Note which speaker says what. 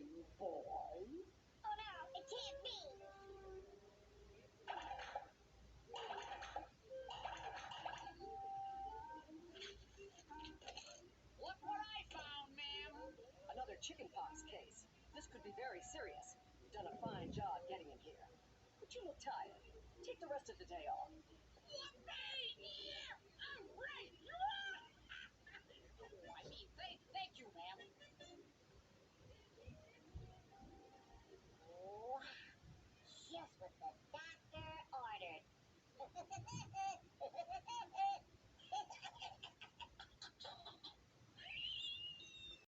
Speaker 1: you boy.
Speaker 2: Oh no, it can't be!
Speaker 3: Look what I found, ma'am.
Speaker 1: Another chickenpox case. This could be very serious. You've done a fine job getting him here. But you look tired. Take the rest of the day off.
Speaker 3: Yippee! Yeah! All right! Thank you, ma'am.